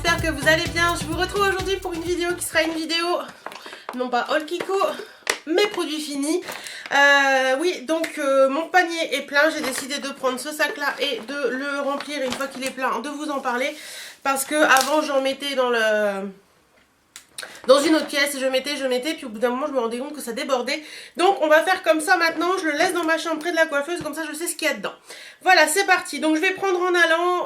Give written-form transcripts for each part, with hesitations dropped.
j'espère que vous allez bien. Je vous retrouve aujourd'hui pour une vidéo qui sera une vidéo, non pas haul Kiko, mais produits finis. Oui, donc mon panier est plein, j'ai décidé de prendre ce sac là et de le remplir une fois qu'il est plein, de vous en parler. Parce que avant j'en mettais dans une autre pièce, je mettais, puis au bout d'un moment je me rendais compte que ça débordait. Donc on va faire comme ça maintenant, je le laisse dans ma chambre près de la coiffeuse, comme ça je sais ce qu'il y a dedans. Voilà, c'est parti. Donc je vais prendre en allant,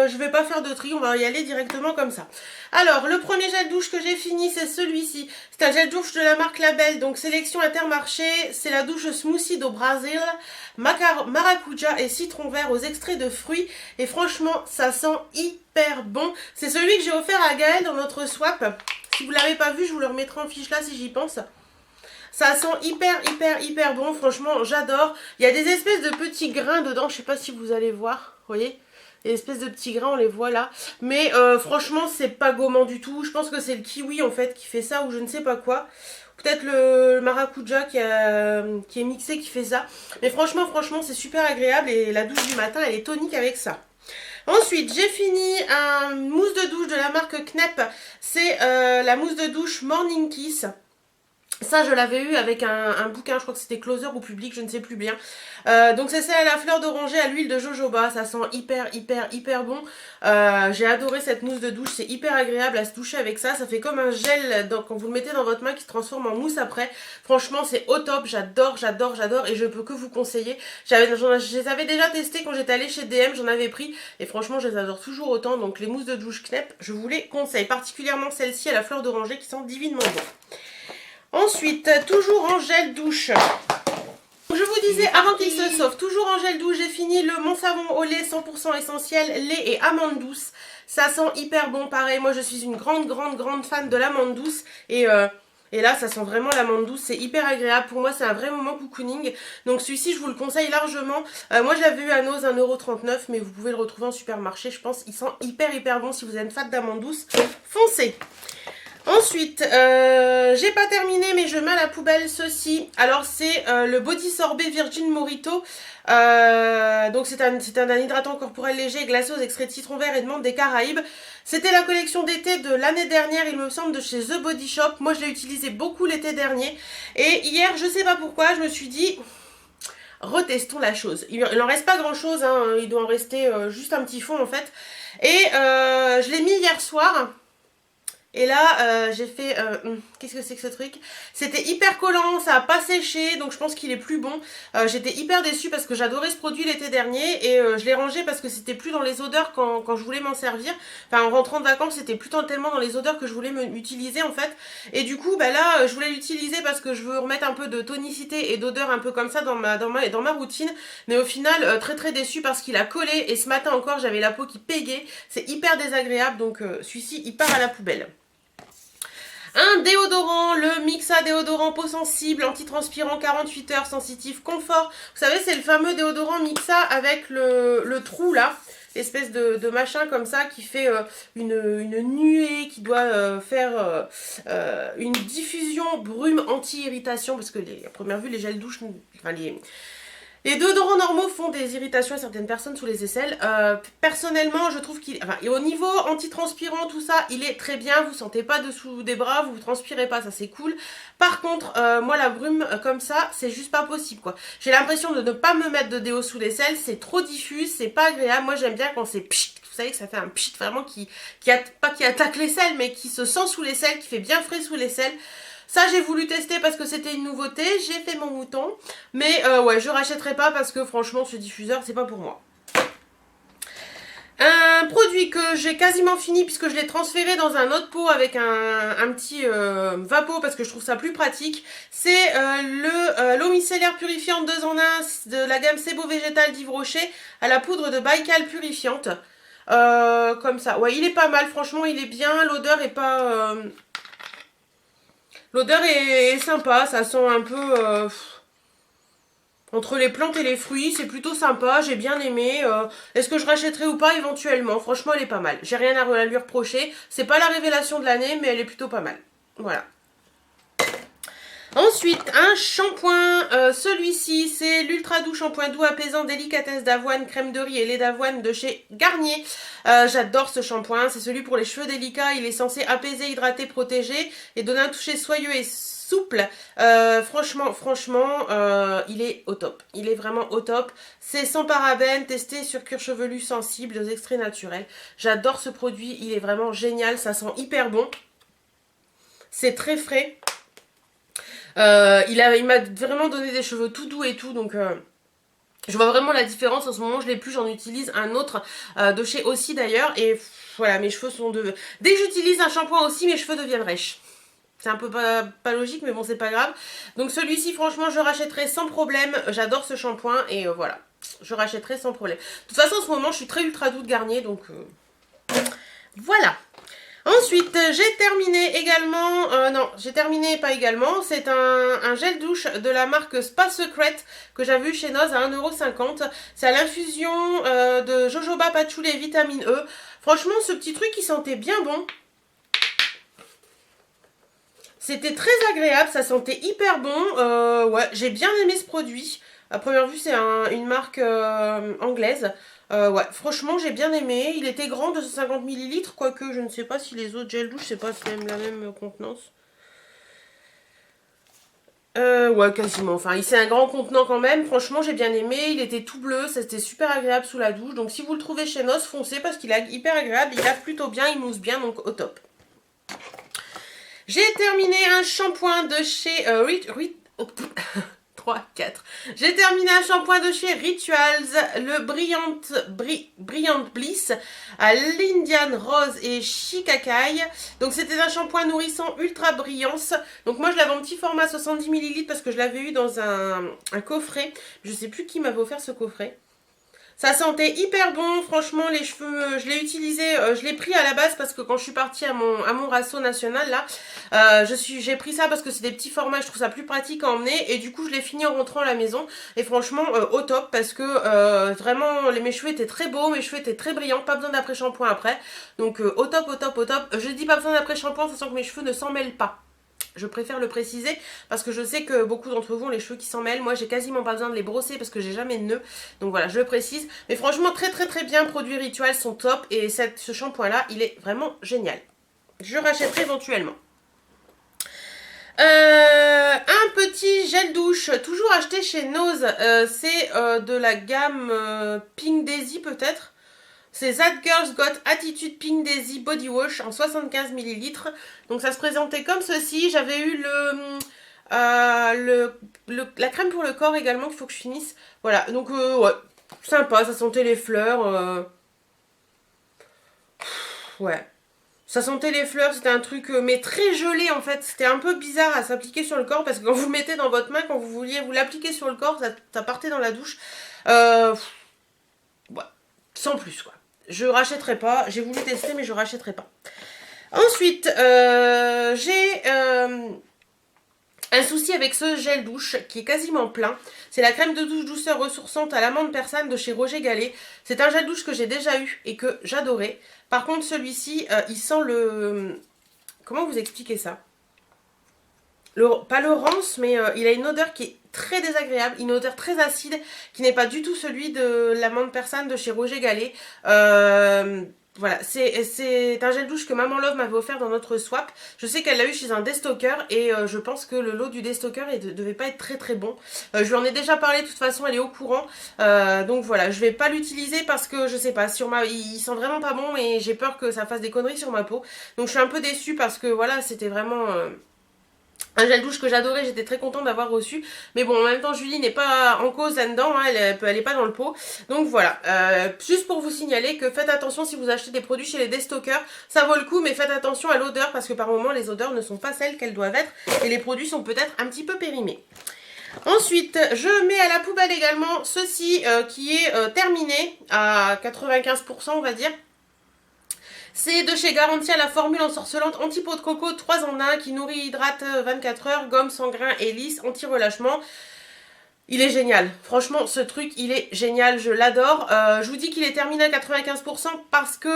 je vais pas faire de tri, on va y aller directement comme ça. Alors, le premier gel douche que j'ai fini, c'est celui-ci. C'est un gel douche de la marque Label, donc sélection Intermarché. C'est la douche smoothie d'au Brésil, maracuja et citron vert aux extraits de fruits. Et franchement, ça sent hyper bon. C'est celui que j'ai offert à Gaëlle dans notre swap. Si vous ne l'avez pas vu, je vous le remettrai en fiche là si j'y pense. Ça sent hyper bon, franchement j'adore. Il y a des espèces de petits grains dedans, je sais pas si vous allez voir, vous voyez, des espèces de petits grains, on les voit là. Mais franchement c'est pas gommant du tout, je pense que c'est le kiwi en fait qui fait ça ou je ne sais pas quoi. Peut-être le maracuja qui est mixé qui fait ça. Mais franchement c'est super agréable et la douche du matin elle est tonique avec ça. Ensuite, j'ai fini un mousse de douche de la marque Knep. C'est la mousse de douche Morning Kiss. Ça, je l'avais eu avec un bouquin, je crois que c'était Closer ou Public, je ne sais plus bien. Donc c'est celle à la fleur d'oranger à l'huile de jojoba. Ça sent hyper bon. J'ai adoré cette mousse de douche, c'est hyper agréable à se doucher avec ça. Ça fait comme un gel quand vous le mettez dans votre main qui se transforme en mousse après. Franchement, c'est au top, j'adore et je peux que vous conseiller. Je les avais déjà testés quand j'étais allée chez DM, j'en avais pris. Et franchement, je les adore toujours autant. Donc les mousses de douche Knep, je vous les conseille. Particulièrement celle-ci à la fleur d'oranger qui sent divinement bon. Ensuite, toujours en gel douche. Je vous disais avant qu'il se sauve, toujours en gel douche, j'ai fini mon savon au lait 100% essentiel, lait et amande douce. Ça sent hyper bon, pareil, moi je suis une grande fan de l'amande douce et là ça sent vraiment l'amande douce, c'est hyper agréable. Pour moi c'est un vrai moment cocooning, donc celui-ci je vous le conseille largement. Moi je l'avais eu à Nose 1,39 €, mais vous pouvez le retrouver en supermarché, je pense. Il sent hyper bon. Si vous êtes fan d'amande douce, foncez. Ensuite, j'ai pas terminé mais je mets à la poubelle ceci. Alors c'est le Body Sorbet Virgin Morito. Donc c'est un hydratant corporel léger glacé aux extraits de citron vert et de menthe des Caraïbes. C'était la collection d'été de l'année dernière, il me semble, de chez The Body Shop. Moi je l'ai utilisé beaucoup l'été dernier. Et hier, je sais pas pourquoi, je me suis dit, retestons la chose. Il en reste pas grand chose, hein, il doit en rester juste un petit fond en fait. Et je l'ai mis hier soir. Et là, j'ai fait... qu'est-ce que c'est que ce truc? C'était hyper collant, ça a pas séché, donc je pense qu'il est plus bon. J'étais hyper déçue parce que j'adorais ce produit l'été dernier et je l'ai rangé parce que c'était plus dans les odeurs quand je voulais m'en servir. Enfin, en rentrant de vacances, c'était plus tellement dans les odeurs que je voulais utiliser en fait. Et du coup, bah là, je voulais l'utiliser parce que je veux remettre un peu de tonicité et d'odeur un peu comme ça dans ma routine. Mais au final, très déçue parce qu'il a collé et ce matin encore, j'avais la peau qui pégait. C'est hyper désagréable, donc celui-ci, il part à la poubelle. Un déodorant, le Mixa déodorant peau sensible, antitranspirant 48 heures, sensitif, confort. Vous savez, c'est le fameux déodorant Mixa avec le trou là, l'espèce de machin comme ça qui fait une nuée, qui doit faire une diffusion brume anti-irritation. Parce que à première vue, les gels douche, enfin les déodorants normaux font des irritations à certaines personnes sous les aisselles. Personnellement, je trouve qu'il... Enfin, au niveau antitranspirant, tout ça, il est très bien. Vous sentez pas dessous des bras, vous transpirez pas, ça c'est cool. Par contre, moi la brume comme ça, c'est juste pas possible quoi. J'ai l'impression de ne pas me mettre de déo sous l'aisselle, c'est trop diffus, c'est pas agréable. Moi j'aime bien quand c'est pchit, vous savez que ça fait un pchit vraiment pas qui attaque l'aisselle, mais qui se sent sous l'aisselle, qui fait bien frais sous l'aisselle. Ça j'ai voulu tester parce que c'était une nouveauté, j'ai fait mon mouton, mais ouais je rachèterai pas parce que franchement ce diffuseur c'est pas pour moi. Un produit que j'ai quasiment fini puisque je l'ai transféré dans un autre pot avec un petit vapeau parce que je trouve ça plus pratique. C'est l'eau micellaire purifiante 2 en 1 de la gamme Sebo Végétal d'Yves Rocher à la poudre de Baïkal purifiante. Comme ça, ouais il est pas mal, franchement il est bien, l'odeur est pas... L'odeur est sympa, ça sent un peu entre les plantes et les fruits, c'est plutôt sympa, j'ai bien aimé. Est-ce que je rachèterai ou pas éventuellement? Franchement elle est pas mal, j'ai rien à lui reprocher. C'est pas la révélation de l'année mais elle est plutôt pas mal. Voilà. Ensuite, un shampoing, celui-ci c'est l'Ultra Doux Shampoing Doux Apaisant Délicatesse d'avoine, crème de riz et lait d'avoine de chez Garnier. J'adore ce shampoing, c'est celui pour les cheveux délicats, il est censé apaiser, hydrater, protéger et donner un toucher soyeux et souple. Franchement, il est au top, il est vraiment au top. C'est sans parabènes, testé sur cuir chevelu sensible, aux extraits naturels. J'adore ce produit, il est vraiment génial, ça sent hyper bon. C'est très frais. Il m'a vraiment donné des cheveux tout doux et tout, donc je vois vraiment la différence. En ce moment je l'ai plus, j'en utilise un autre de chez Aussi d'ailleurs, et voilà, mes cheveux sont de... Dès que j'utilise un shampoing Aussi, mes cheveux deviennent rêches. C'est un peu pas logique, mais bon, c'est pas grave. Donc celui-ci, franchement, je rachèterai sans problème. J'adore ce shampoing et voilà, je rachèterai sans problème. De toute façon, en ce moment, je suis très ultra doux de Garnier, donc voilà. Ensuite, j'ai terminé également, non, j'ai terminé pas également, c'est un gel douche de la marque Spa Secret que j'avais eu chez Noz à 1,50 €. C'est à l'infusion de jojoba, patchouli et vitamine E. Franchement, ce petit truc, il sentait bien bon. C'était très agréable, ça sentait hyper bon. Ouais, j'ai bien aimé ce produit. À première vue, c'est une marque anglaise. Ouais, franchement, j'ai bien aimé. Il était grand, 250 ml, quoique je ne sais pas si les autres gel douche, c'est pas la même contenance. Ouais, quasiment. Enfin, c'est un grand contenant quand même. Franchement, j'ai bien aimé. Il était tout bleu, c'était super agréable sous la douche. Donc, si vous le trouvez chez Noz, foncez parce qu'il est hyper agréable. Il lave plutôt bien, il mousse bien, donc au top. J'ai terminé un shampoing de chez 3, 4. J'ai terminé un shampoing de chez Rituals, le Brilliant Bliss à l'Indian Rose et Shikakai. Donc c'était un shampoing nourrissant ultra brillance. Donc moi je l'avais en petit format 70 ml parce que je l'avais eu dans un coffret. Je sais plus qui m'avait offert ce coffret. Ça sentait hyper bon, franchement les cheveux, je l'ai utilisé, je l'ai pris à la base parce que quand je suis partie à mon rasso national là, j'ai pris ça parce que c'est des petits formats, je trouve ça plus pratique à emmener et du coup je l'ai fini en rentrant à la maison et franchement au top parce que vraiment mes cheveux étaient très beaux, mes cheveux étaient très brillants, pas besoin d'après-shampoing après, donc au top, au top, au top. Je dis pas besoin d'après-shampoing, sachant que mes cheveux ne s'en mêlent pas. Je préfère le préciser parce que je sais que beaucoup d'entre vous ont les cheveux qui s'en mêlent. Moi, j'ai quasiment pas besoin de les brosser parce que j'ai jamais de nœuds. Donc voilà, je le précise. Mais franchement, très très très bien. Produits Rituals sont top. Et ce shampoing-là, il est vraiment génial. Je rachèterai éventuellement. Un petit gel douche, toujours acheté chez Noz. C'est de la gamme Pink Daisy peut-être. C'est That Girl's Got Attitude Pink Daisy Body Wash en 75 ml. Donc ça se présentait comme ceci. J'avais eu la crème pour le corps également qu'il faut que je finisse. Voilà, donc ouais, sympa, ça sentait les fleurs. Ouais. Ça sentait les fleurs, c'était un truc mais très gelé en fait. C'était un peu bizarre à s'appliquer sur le corps parce que quand vous le mettez dans votre main, quand vous vouliez vous l'appliquer sur le corps, ça partait dans la douche. Ouais, sans plus quoi. Je rachèterai pas. J'ai voulu tester, mais je rachèterai pas. Ensuite, j'ai un souci avec ce gel douche qui est quasiment plein. C'est la crème de douche douceur ressourçante à l'amande persane de chez Roger Gallet. C'est un gel douche que j'ai déjà eu et que j'adorais. Par contre, celui-ci, il sent le... Comment vous expliquer ça? Pas le rance, mais il a une odeur qui est très désagréable, une odeur très acide, qui n'est pas du tout celui de l'amande persane de chez Roger Gallet. Voilà, c'est un gel douche que Maman Love m'avait offert dans notre swap. Je sais qu'elle l'a eu chez un destocker et je pense que le lot du destocker ne devait pas être très très bon. Je lui en ai déjà parlé, de toute façon elle est au courant. Donc voilà, je vais pas l'utiliser parce que je sais pas, il sent vraiment pas bon et j'ai peur que ça fasse des conneries sur ma peau. Donc je suis un peu déçue parce que voilà, c'était vraiment... un gel douche que j'adorais, j'étais très contente d'avoir reçu. Mais bon, en même temps, Julie n'est pas en cause là-dedans, hein, elle est pas dans le pot. Donc voilà, juste pour vous signaler que faites attention si vous achetez des produits chez les destockers. Ça vaut le coup, mais faites attention à l'odeur parce que par moment, les odeurs ne sont pas celles qu'elles doivent être. Et les produits sont peut-être un petit peu périmés. Ensuite, je mets à la poubelle également ceci qui est terminé à 95% on va dire. C'est de chez Garantia la formule ensorcelante anti-peau de coco 3 en 1 qui nourrit, hydrate 24 heures, gomme sans grain et lisse, anti-relâchement. Il est génial. Franchement, ce truc, il est génial. Je l'adore. Je vous dis qu'il est terminé à 95% parce que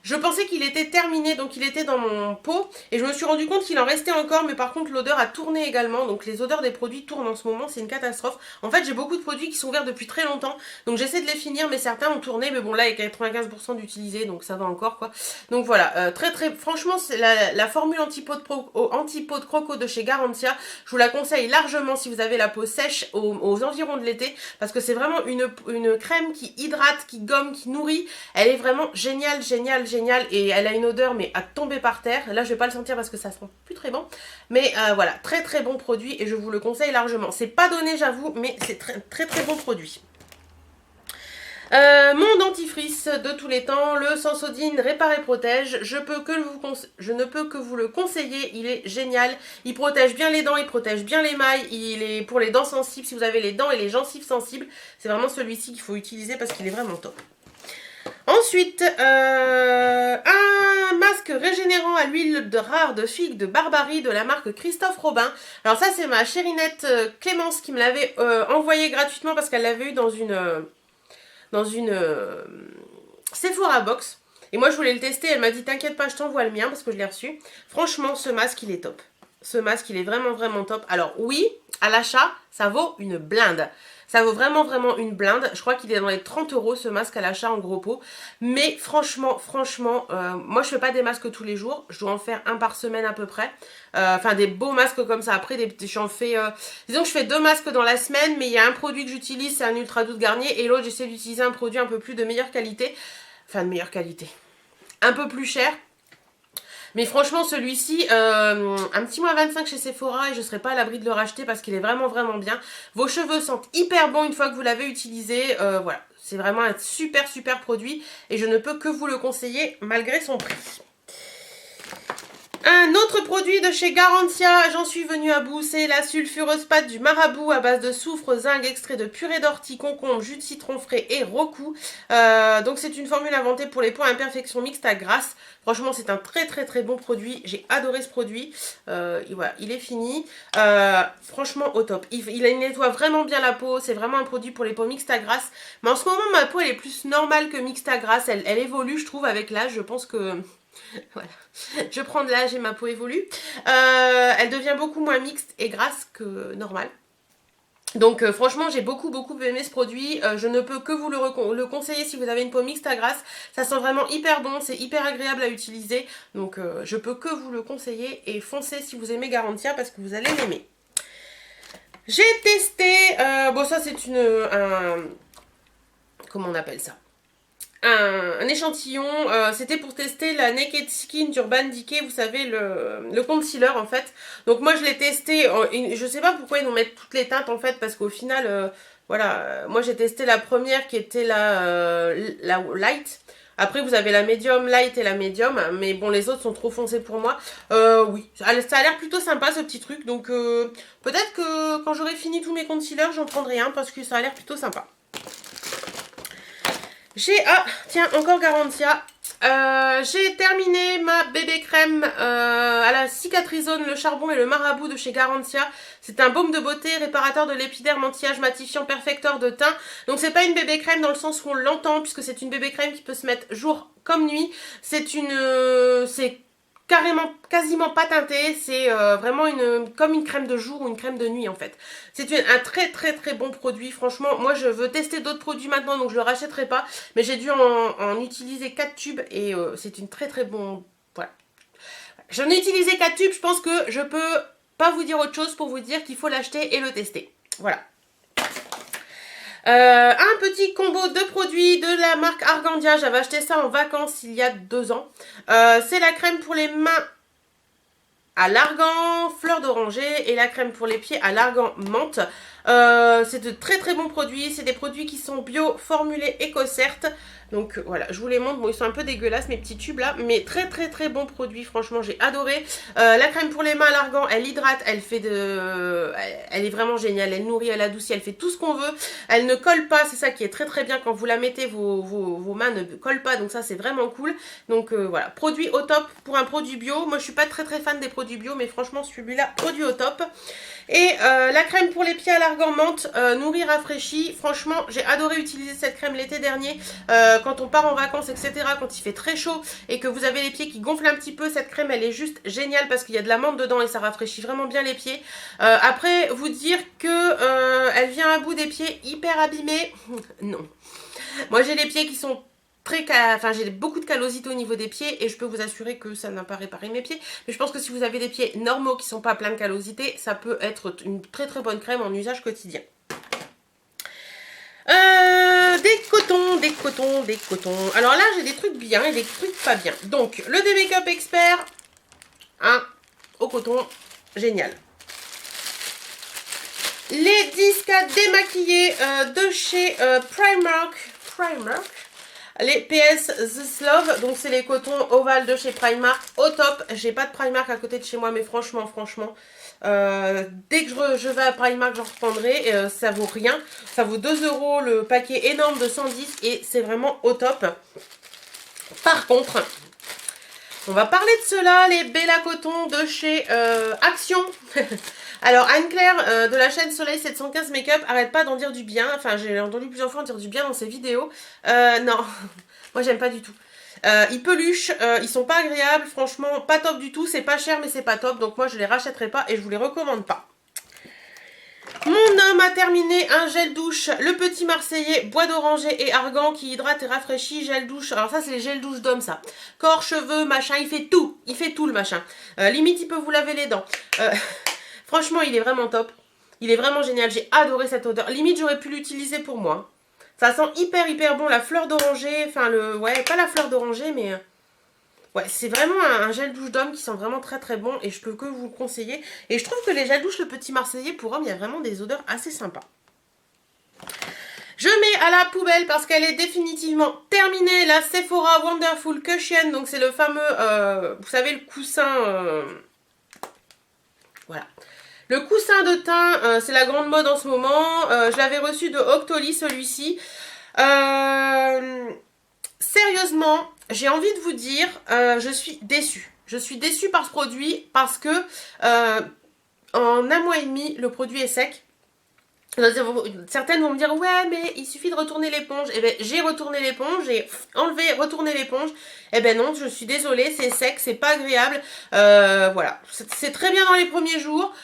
Je pensais qu'il était terminé, donc il était dans mon pot. Et je me suis rendu compte qu'il en restait encore, mais par contre l'odeur a tourné également. Donc les odeurs des produits tournent en ce moment, c'est une catastrophe. En fait j'ai beaucoup de produits qui sont ouverts depuis très longtemps. Donc j'essaie de les finir, mais certains ont tourné. Mais bon là il y a 95% d'utilisés, donc ça va encore quoi. Donc voilà, franchement c'est la formule anti-peau de croco de chez Garantia. Je vous la conseille largement si vous avez la peau sèche aux environs de l'été. Parce que c'est vraiment une crème qui hydrate, qui gomme, qui nourrit. Elle est vraiment géniale, géniale, géniale. Et elle a une odeur mais à tomber par terre. Là je vais pas le sentir parce que ça sent plus très bon. Mais voilà, très très bon produit et je vous le conseille largement. C'est pas donné j'avoue, mais c'est très très très bon produit. Mon dentifrice de tous les temps, le Sensodyne Répare et Protège, je ne peux que vous le conseiller, il est génial, il protège bien les dents, il protège bien l'émail, il est pour les dents sensibles, si vous avez les dents et les gencives sensibles, c'est vraiment celui-ci qu'il faut utiliser parce qu'il est vraiment top. Ensuite, un masque régénérant à l'huile rare de figue de Barbarie de la marque Christophe Robin. Alors ça c'est ma chérinette Clémence qui me l'avait envoyé gratuitement parce qu'elle l'avait eu dans une Sephora box. Et moi je voulais le tester, elle m'a dit t'inquiète pas je t'envoie le mien parce que je l'ai reçu. Franchement ce masque il est top. Ce masque il est vraiment vraiment top. Alors oui, à l'achat ça vaut une blinde. Ça vaut vraiment vraiment une blinde. Je crois qu'il est dans les 30 € ce masque à l'achat en gros pot. Mais franchement, moi je fais pas des masques tous les jours. Je dois en faire un par semaine à peu près. Enfin des beaux masques comme ça. Après j'en fais, disons que je fais 2 masques dans la semaine. Mais il y a un produit que j'utilise, c'est un Ultra Doux de Garnier. Et l'autre j'essaie d'utiliser un produit un peu plus de meilleure qualité. Enfin de meilleure qualité. Un peu plus cher. Mais franchement celui-ci, un petit mois 25 chez Sephora et je ne serai pas à l'abri de le racheter parce qu'il est vraiment vraiment bien. Vos cheveux sentent hyper bon une fois que vous l'avez utilisé. Voilà, c'est vraiment un super super produit et je ne peux que vous le conseiller malgré son prix. Un autre produit de chez Garantia, j'en suis venue à bout, c'est la sulfureuse pâte du marabout à base de soufre, zinc, extrait de purée d'ortie, concombre, jus de citron frais et roku. Donc c'est une formule inventée pour les peaux à imperfection mixte à grasse. Franchement c'est un très très très bon produit, j'ai adoré ce produit. Et voilà, il est fini. Franchement au top. Il nettoie vraiment bien la peau, c'est vraiment un produit pour les peaux mixtes à grasse. Mais en ce moment ma peau elle est plus normale que mixte à grasse, elle évolue je trouve avec l'âge, je pense que... Voilà, je prends de l'âge et ma peau évolue. Elle devient beaucoup moins mixte et grasse que normale. Donc franchement j'ai beaucoup aimé ce produit. Je ne peux que vous le conseiller si vous avez une peau mixte à grasse. Ça sent vraiment hyper bon, c'est hyper agréable à utiliser. Donc je peux que vous le conseiller et foncez si vous aimez Garantia parce que vous allez l'aimer. J'ai testé, bon ça c'est comment on appelle ça, un échantillon, c'était pour tester la Naked Skin d'Urban Decay, vous savez le concealer en fait. Donc moi je l'ai testé, je sais pas pourquoi ils nous mettent toutes les teintes en fait parce qu'au final, voilà, moi j'ai testé la première qui était la light. Après vous avez la medium light et la medium, mais bon les autres sont trop foncés pour moi. Oui, ça a l'air plutôt sympa ce petit truc, donc peut-être que quand j'aurai fini tous mes concealers j'en prendrai un parce que ça a l'air plutôt sympa. Tiens, encore Garantia. J'ai terminé ma bébé crème à la cicatrisone, le charbon et le marabout de chez Garantia. C'est un baume de beauté, réparateur de l'épiderme, anti-âge, matifiant, perfecteur de teint. Donc c'est pas une bébé crème dans le sens où on l'entend, puisque c'est une bébé crème qui peut se mettre jour comme nuit. C'est quasiment pas teinté, c'est vraiment comme une crème de jour ou une crème de nuit en fait. C'est un très très très bon produit, franchement. Moi je veux tester d'autres produits maintenant donc je le rachèterai pas, mais j'ai dû en utiliser 4 tubes et c'est une très très bon... Voilà. J'en ai utilisé 4 tubes, je pense que je peux pas vous dire autre chose pour vous dire qu'il faut l'acheter et le tester. Voilà. Un petit combo de produits de la marque Argandia, j'avais acheté ça en vacances il y a 2 ans. C'est la crème pour les mains à l'argan fleur d'oranger et la crème pour les pieds à l'argan menthe. C'est de très très bons produits, c'est des produits qui sont bio, formulés éco-cert. Donc voilà, je vous les montre, bon ils sont un peu dégueulasses mes petits tubes là, mais très très très bons produits, franchement j'ai adoré. La crème pour les mains à l'argan, elle hydrate, elle est vraiment géniale, elle nourrit, elle adoucit, elle fait tout ce qu'on veut. Elle ne colle pas, c'est ça qui est très très bien, quand vous la mettez, vos mains ne collent pas, donc ça c'est vraiment cool. Donc voilà, produit au top pour un produit bio. Moi je suis pas très très fan des produits bio, mais franchement celui-là, produit au top. Et la crème pour les pieds à l'argan, argan menthe, nourri rafraîchi. Franchement, j'ai adoré utiliser cette crème l'été dernier. Quand on part en vacances, etc., quand il fait très chaud et que vous avez les pieds qui gonflent un petit peu, cette crème, elle est juste géniale parce qu'il y a de la menthe dedans et ça rafraîchit vraiment bien les pieds. Après, vous dire que elle vient à bout des pieds hyper abîmés, non. Moi, j'ai les pieds qui sont enfin j'ai beaucoup de callosité au niveau des pieds et je peux vous assurer que ça n'a pas réparé mes pieds, mais je pense que si vous avez des pieds normaux qui sont pas pleins de callosité, ça peut être une très très bonne crème en usage quotidien. Des cotons. Alors là j'ai des trucs bien et des trucs pas bien. Donc le D-Makeup Expert, hein, au coton, génial. Les disques à démaquiller de chez Primark. Les PS This Love, donc c'est les cotons ovales de chez Primark, au top. J'ai pas de Primark à côté de chez moi, mais franchement, dès que je vais à Primark, j'en reprendrai. Ça vaut rien, ça vaut 2 € le paquet énorme de 110 et c'est vraiment au top. Par contre, on va parler de ceux-là, les Bella Coton de chez Action. Alors Anne-Claire de la chaîne Soleil 715 Make-up arrête pas d'en dire du bien. Enfin, j'ai entendu plusieurs fois en dire du bien dans ses vidéos. Non, moi j'aime pas du tout. Ils peluchent, ils sont pas agréables, franchement pas top du tout. C'est pas cher mais c'est pas top, donc moi je les rachèterai pas et je vous les recommande pas. Mon homme a terminé un gel douche, le petit Marseillais, bois d'oranger et argan qui hydrate et rafraîchit, gel douche. Alors ça c'est les gels douche d'homme ça. Corps, cheveux, machin, il fait tout le machin. Limite il peut vous laver les dents. Franchement, il est vraiment top. Il est vraiment génial. J'ai adoré cette odeur. Limite, j'aurais pu l'utiliser pour moi. Ça sent hyper bon. La fleur d'oranger. Enfin, ouais, pas la fleur d'oranger, mais... ouais, c'est vraiment un gel douche d'homme qui sent vraiment très bon. Et je peux que vous le conseiller. Et je trouve que les gels douche, le petit Marseillais, pour homme, il y a vraiment des odeurs assez sympas. Je mets à la poubelle parce qu'elle est définitivement terminée. La Sephora Wonderful Cushion. Donc, c'est le fameux... vous savez, le coussin... voilà. Le coussin de teint, c'est la grande mode en ce moment. Je l'avais reçu de Octoly, celui-ci. Sérieusement, j'ai envie de vous dire, je suis déçue. Je suis déçue par ce produit parce que en un mois et demi, le produit est sec. Certaines vont me dire, ouais, mais il suffit de retourner l'éponge. Eh bien, j'ai retourné l'éponge, j'ai enlevé, retourné l'éponge. Eh ben non, je suis désolée, c'est sec, c'est pas agréable. Voilà, c'est très bien dans les premiers jours.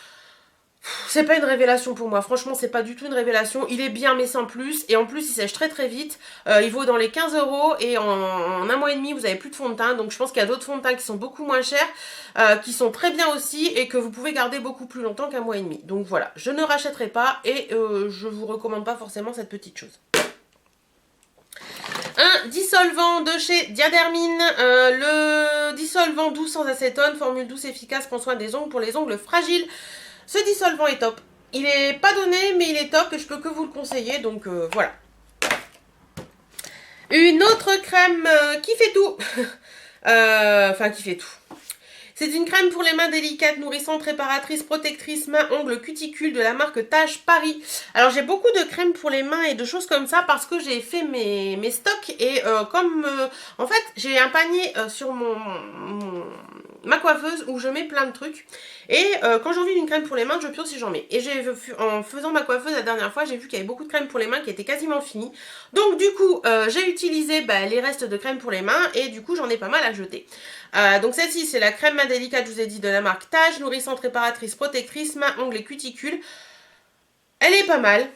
C'est pas une révélation pour moi, franchement c'est pas du tout une révélation, il est bien mais sans plus, et en plus il sèche très vite, il vaut dans les 15 € et en un mois et demi vous avez plus de fond de teint, donc je pense qu'il y a d'autres fonds de teint qui sont beaucoup moins chers, qui sont très bien aussi et que vous pouvez garder beaucoup plus longtemps qu'un mois et demi. Donc voilà, je ne rachèterai pas et je vous recommande pas forcément cette petite chose. Un dissolvant de chez Diadermine, le dissolvant doux sans acétone, formule douce efficace, prend soin des ongles pour les ongles fragiles. Ce dissolvant est top. Il est pas donné, mais il est top et je peux que vous le conseiller, donc voilà. Une autre crème qui fait tout. Enfin, qui fait tout. C'est une crème pour les mains délicates, nourrissante, réparatrice, protectrice, mains, ongles, cuticules de la marque Tage Paris. Alors j'ai beaucoup de crèmes pour les mains et de choses comme ça parce que j'ai fait mes stocks et en fait j'ai un panier sur ma coiffeuse où je mets plein de trucs et quand j'ai envie d'une crème pour les mains je pioche si j'en mets, et en faisant ma coiffeuse la dernière fois j'ai vu qu'il y avait beaucoup de crèmes pour les mains qui étaient quasiment finies, donc du coup j'ai utilisé les restes de crème pour les mains et du coup j'en ai pas mal à jeter. Donc celle-ci c'est la crème main délicate, je vous ai dit, de la marque Tage, nourrissante, réparatrice, protectrice, mains, ongles et cuticules. Elle est pas mal,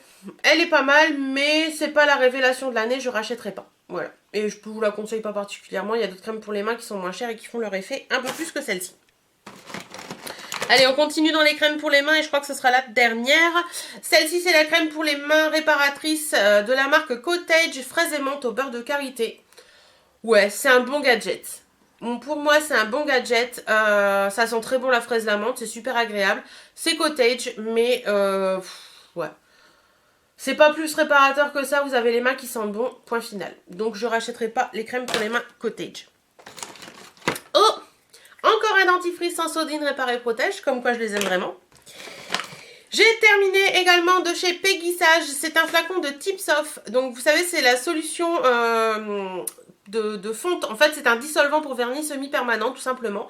mais c'est pas la révélation de l'année, je rachèterai pas. Voilà, et je vous la conseille pas particulièrement, il y a d'autres crèmes pour les mains qui sont moins chères et qui font leur effet un peu plus que celle-ci. Allez, on continue dans les crèmes pour les mains et je crois que ce sera la dernière. Celle-ci, c'est la crème pour les mains réparatrice de la marque Cottage, fraise et menthe au beurre de karité. Ouais, c'est un bon gadget. Bon, pour moi, c'est un bon gadget. Ça sent très bon la fraise, la menthe, c'est super agréable. C'est Cottage, mais ouais. C'est pas plus réparateur que ça, vous avez les mains qui sentent bon, point final. Donc je rachèterai pas les crèmes pour les mains Cottage. Oh, encore un dentifrice sans sodine réparé protège, comme quoi je les aime vraiment. J'ai terminé également de chez Peggy Sage, c'est un flacon de Tips Off. Donc vous savez, c'est la solution de fonte. En fait, c'est un dissolvant pour vernis semi-permanent, tout simplement.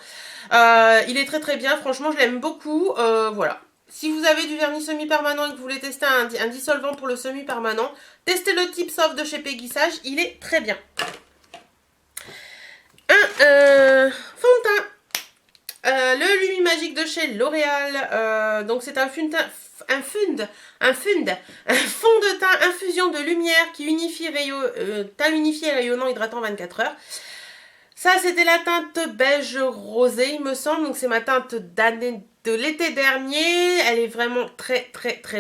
Il est très bien, franchement, je l'aime beaucoup. Voilà. si vous avez du vernis semi-permanent et que vous voulez tester un dissolvant pour le semi-permanent, testez le Tip Soft de chez Peggy Sage, il est très bien. Un fond de teint. Le Lumi Magique de chez L'Oréal, donc c'est un fond de teint infusion de lumière qui unifie teint unifié et rayonnant hydratant 24 heures. Ça c'était la teinte beige rosé il me semble, donc c'est ma teinte d'année de l'été dernier, elle est vraiment très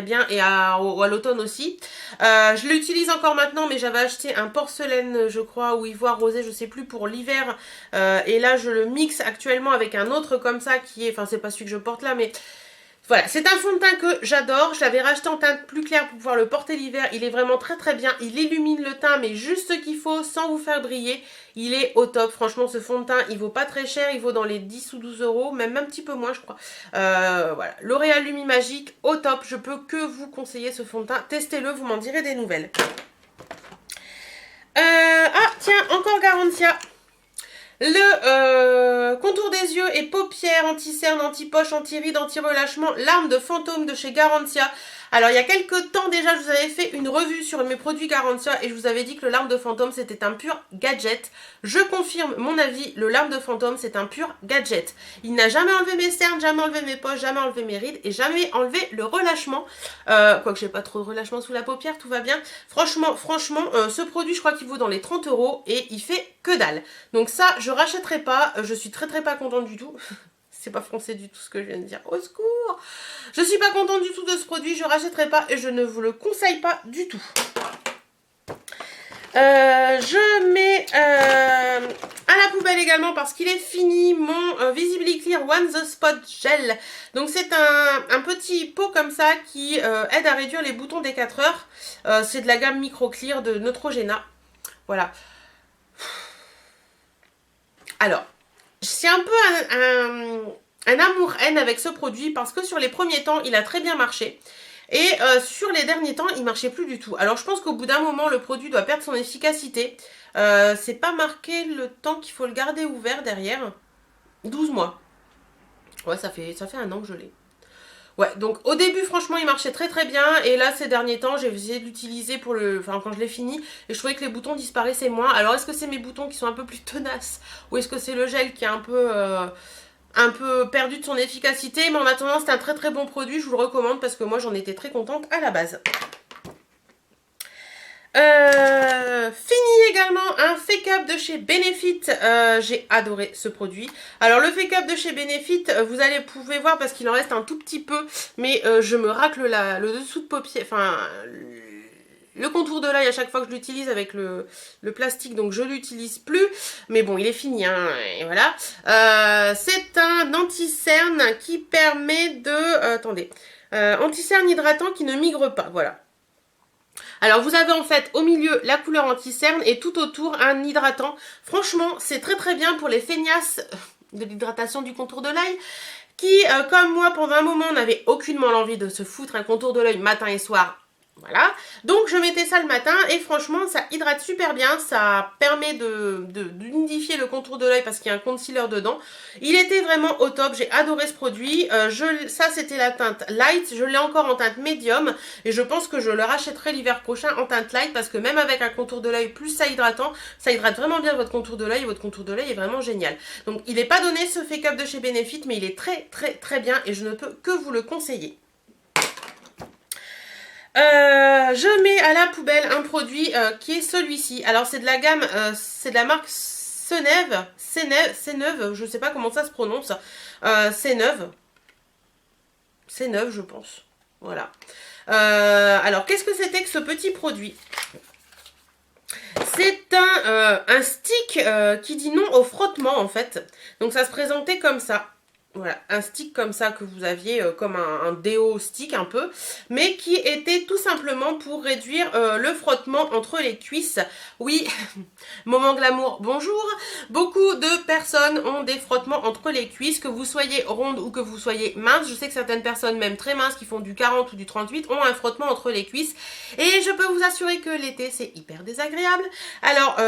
bien et à l'automne aussi. Je l'utilise encore maintenant mais j'avais acheté un porcelaine je crois ou ivoire rosé je sais plus pour l'hiver et là je le mixe actuellement avec un autre comme ça qui est, enfin c'est pas celui que je porte là mais voilà, c'est un fond de teint que j'adore, je l'avais racheté en teinte plus claire pour pouvoir le porter l'hiver, il est vraiment très bien, il illumine le teint mais juste ce qu'il faut sans vous faire briller, il est au top, franchement ce fond de teint il vaut pas très cher, il vaut dans les 10 ou 12 euros, même un petit peu moins je crois. Voilà, L'Oréal Lumi Magique, au top, je peux que vous conseiller ce fond de teint, testez-le, vous m'en direz des nouvelles. Ah tiens, encore Garantia. Le contour des yeux et paupières anti-cerne, anti-poche, anti-rides, anti-relâchement, l'arme de fantôme de chez Garantia. Alors il y a quelques temps déjà je vous avais fait une revue sur mes produits Garantia et je vous avais dit que le larme de fantôme c'était un pur gadget. Je confirme mon avis, le larme de fantôme c'est un pur gadget. Il n'a jamais enlevé mes cernes, jamais enlevé mes poches, jamais enlevé mes rides et jamais enlevé le relâchement. Quoique j'ai pas trop de relâchement sous la paupière, tout va bien. Franchement, ce produit je crois qu'il vaut dans les 30 euros et il fait que dalle. Donc ça je rachèterai pas, je suis très pas contente du tout. C'est pas français du tout ce que je viens de dire. Au secours! Je suis pas contente du tout de ce produit, je rachèterai pas et je ne vous le conseille pas du tout. Je mets à la poubelle également parce qu'il est fini mon Visibly Clear One The Spot Gel. Donc c'est un petit pot comme ça qui aide à réduire les boutons des 4 heures. C'est de la gamme Micro Clear de Neutrogena. Voilà. Alors, c'est un peu un amour-haine avec ce produit parce que sur les premiers temps, il a très bien marché. Et sur les derniers temps, il marchait plus du tout. Alors je pense qu'au bout d'un moment, le produit doit perdre son efficacité. C'est pas marqué le temps qu'il faut le garder ouvert derrière. 12 mois. Ouais, ça fait un an que je l'ai. Ouais, donc au début franchement il marchait très bien et là ces derniers temps j'ai essayé d'utiliser pour quand je l'ai fini et je trouvais que les boutons disparaissaient moins. Alors est-ce que c'est mes boutons qui sont un peu plus tenaces ou est-ce que c'est le gel qui est un peu perdu de son efficacité, mais en attendant c'est un très bon produit, je vous le recommande parce que moi j'en étais très contente à la base. Fini également un Fake Up de chez Benefit, j'ai adoré ce produit. Alors le Fake Up de chez Benefit, vous pouvez voir parce qu'il en reste un tout petit peu, mais je me racle le dessous de paupière, enfin le contour de l'œil à chaque fois que je l'utilise avec le plastique, donc je l'utilise plus, mais bon il est fini hein, et voilà. C'est un anti-cerne qui permet de, anti-cerne hydratant qui ne migre pas, voilà. Alors vous avez en fait au milieu la couleur anti-cerne et tout autour un hydratant. Franchement c'est très bien pour les feignasses de l'hydratation du contour de l'œil qui comme moi pendant un moment n'avaient aucunement l'envie de se foutre un contour de l'œil matin et soir. Voilà, donc je mettais ça le matin et franchement ça hydrate super bien, ça permet d'unifier le contour de l'œil parce qu'il y a un concealer dedans. Il était vraiment au top, j'ai adoré ce produit, ça c'était la teinte light, je l'ai encore en teinte médium et je pense que je le rachèterai l'hiver prochain en teinte light parce que même avec un contour de l'œil plus ça hydrate vraiment bien votre contour de l'œil et votre contour de l'œil est vraiment génial. Donc il n'est pas donné ce Fake Up de chez Benefit mais il est très bien et je ne peux que vous le conseiller. Je mets à la poubelle un produit qui est celui-ci. Alors c'est de la gamme, c'est de la marque Seneve, je sais pas comment ça se prononce. Seneve je pense. Voilà. Alors qu'est-ce que c'était que ce petit produit? C'est un stick qui dit non au frottement en fait. Donc ça se présentait comme ça. Voilà, un stick comme ça que vous aviez comme un déo stick un peu, mais qui était tout simplement pour réduire le frottement entre les cuisses. Oui, moment glamour, bonjour. Beaucoup de personnes ont des frottements entre les cuisses, que vous soyez ronde ou que vous soyez mince. Je sais que certaines personnes, même très minces, qui font du 40 ou du 38, ont un frottement entre les cuisses. Et je peux vous assurer que l'été, c'est hyper désagréable. Alors,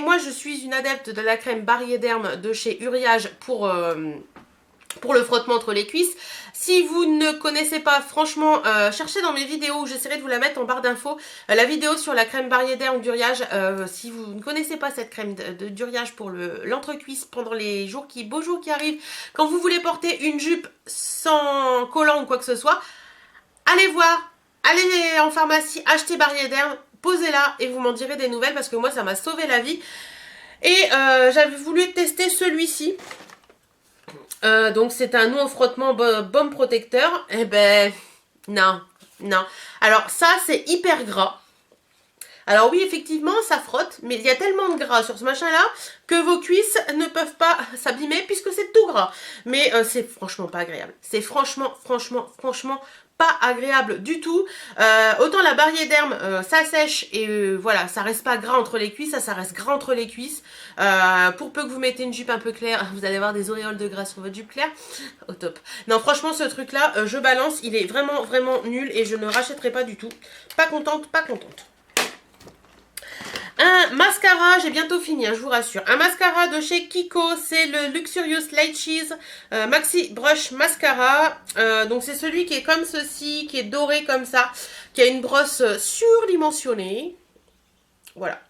moi je suis une adepte de la crème Barrier Derme de chez Uriage pour pour le frottement entre les cuisses. Si vous ne connaissez pas, franchement, cherchez dans mes vidéos, j'essaierai de vous la mettre en barre d'infos, la vidéo sur la crème Barrière Duriage. Si vous ne connaissez pas cette crème de Duriage pour l'entrecuisse pendant les beaux jours qui arrivent, quand vous voulez porter une jupe sans collant ou quoi que ce soit, allez voir, allez en pharmacie, achetez Barrière, posez-la et vous m'en direz des nouvelles parce que moi ça m'a sauvé la vie. Et j'avais voulu tester celui-ci. Donc c'est un eau au frottement baume protecteur. Eh ben non, non. Alors ça c'est hyper gras. Alors oui effectivement ça frotte, mais il y a tellement de gras sur ce machin là que vos cuisses ne peuvent pas s'abîmer puisque c'est tout gras. Mais c'est franchement pas agréable. C'est franchement pas agréable du tout. Autant la Barrière ça sèche et voilà, ça reste pas gras entre les cuisses, ça reste gras entre les cuisses. Pour peu que vous mettez une jupe un peu claire, vous allez avoir des auréoles de gras sur votre jupe claire. Au top. Non franchement ce truc là, je balance, il est vraiment nul et je ne rachèterai pas du tout. Pas contente, pas contente. Un mascara, j'ai bientôt fini, hein, je vous rassure. Un mascara de chez Kiko, c'est le Luxurious Light Cheese Maxi Brush Mascara. Donc c'est celui qui est comme ceci, qui est doré comme ça, qui a une brosse surdimensionnée. Voilà.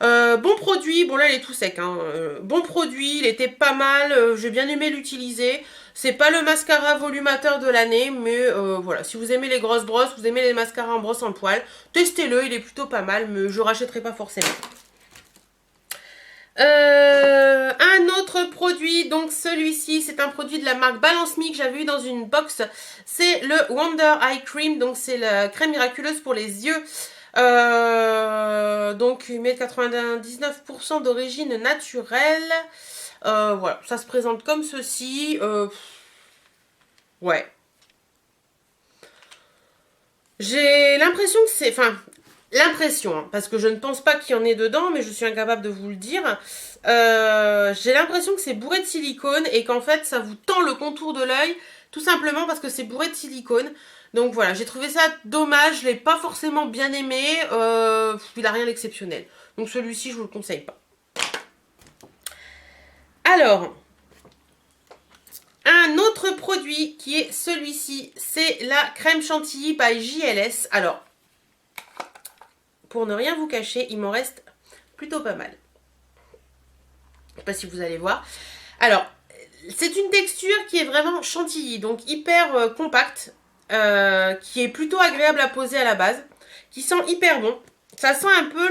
Bon produit, bon là il est tout sec, hein. Bon produit, il était pas mal, j'ai bien aimé l'utiliser. C'est pas le mascara volumateur de l'année, mais voilà, si vous aimez les grosses brosses, vous aimez les mascaras en brosse en poil, testez-le, il est plutôt pas mal, mais je rachèterai pas forcément. Un autre produit, donc celui-ci, c'est un produit de la marque Balance Me que j'avais eu dans une box. C'est le Wonder Eye Cream, donc c'est la crème miraculeuse pour les yeux. Donc il met 99% d'origine naturelle. Voilà, ça se présente comme ceci. Ouais. J'ai l'impression que c'est... Enfin, l'impression, hein, parce que je ne pense pas qu'il y en ait dedans, mais je suis incapable de vous le dire. J'ai l'impression que c'est bourré de silicone et qu'en fait, ça vous tend le contour de l'œil, tout simplement parce que c'est bourré de silicone. Donc voilà, j'ai trouvé ça dommage, je l'ai pas forcément bien aimé, il a rien d'exceptionnel. Donc celui-ci, je vous le conseille pas. Alors, un autre produit qui est celui-ci, c'est la crème chantilly by JLS. Alors, pour ne rien vous cacher, il m'en reste plutôt pas mal. Je sais pas si vous allez voir. Alors, c'est une texture qui est vraiment chantilly, donc hyper compacte, qui est plutôt agréable à poser à la base, qui sent hyper bon. Ça sent un peu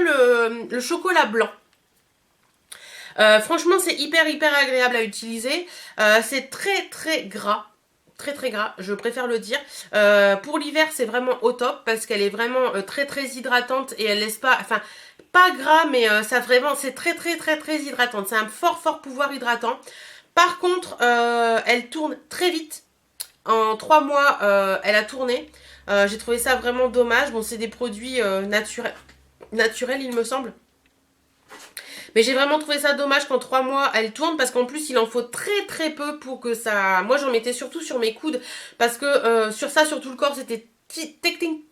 le chocolat blanc. Franchement, c'est hyper agréable à utiliser. C'est très gras. Très gras, je préfère le dire. Pour l'hiver, c'est vraiment au top parce qu'elle est vraiment très hydratante et elle laisse pas... Enfin, pas gras, mais ça vraiment, c'est très hydratante. C'est un fort pouvoir hydratant. Par contre, elle tourne très vite. En 3 mois, elle a tourné. J'ai trouvé ça vraiment dommage. Bon, c'est des produits naturels, il me semble. Mais j'ai vraiment trouvé ça dommage qu'en 3 mois elle tourne parce qu'en plus il en faut très peu pour que ça... Moi j'en mettais surtout sur mes coudes parce que sur tout le corps c'était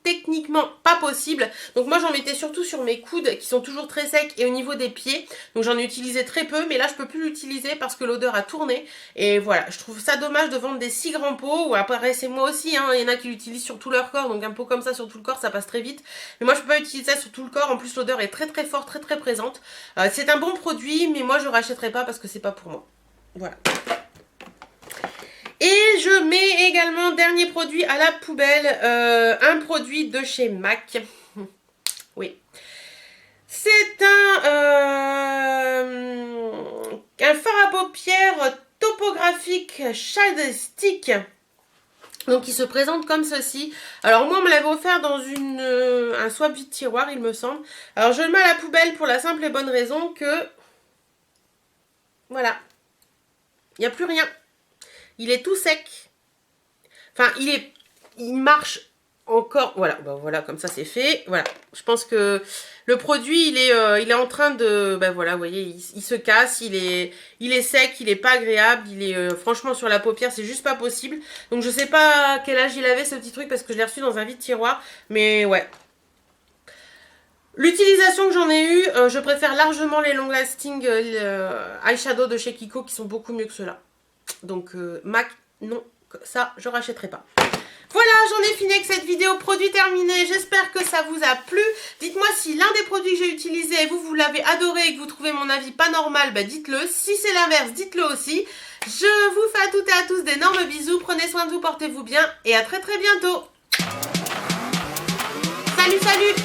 techniquement pas possible. Donc moi j'en mettais surtout sur mes coudes qui sont toujours très secs et au niveau des pieds. Donc j'en ai utilisé très peu mais là je peux plus l'utiliser parce que l'odeur a tourné. Et voilà, je trouve ça dommage de vendre des si grands pots. Ou après c'est moi aussi, hein, il y en a qui l'utilisent sur tout leur corps. Donc un pot comme ça sur tout le corps ça passe très vite. Mais moi je peux pas utiliser ça sur tout le corps. En plus l'odeur est très forte, très présente. C'est un bon produit mais moi je rachèterai pas parce que c'est pas pour moi. Voilà. Et je mets également, dernier produit à la poubelle, un produit de chez MAC. Oui. C'est un fard à paupières topographique Shade Stick. Donc il se présente comme ceci. Alors moi on me l'avait offert dans un swap vide tiroir il me semble. Alors je le mets à la poubelle pour la simple et bonne raison que... Voilà. Il n'y a plus rien. Il est tout sec. Enfin, il marche encore. Voilà, ben voilà, comme ça c'est fait. Voilà, je pense que le produit, il est en train de... Ben voilà, vous voyez, il se casse, il est sec, il est pas agréable. Il est franchement sur la paupière, c'est juste pas possible. Donc je sais pas quel âge il avait ce petit truc parce que je l'ai reçu dans un vide tiroir. Mais ouais. L'utilisation que j'en ai eue, je préfère largement les long lasting eyeshadow de chez Kiko qui sont beaucoup mieux que ceux-là. Donc MAC, non, ça je rachèterai pas. Voilà, j'en ai fini avec cette vidéo produit terminé. J'espère que ça vous a plu. Dites-moi si l'un des produits que j'ai utilisé, vous l'avez adoré et que vous trouvez mon avis pas normal, bah dites-le. Si c'est l'inverse, dites-le aussi. Je vous fais à toutes et à tous d'énormes bisous. Prenez soin de vous, portez-vous bien et à très très bientôt. Salut, salut!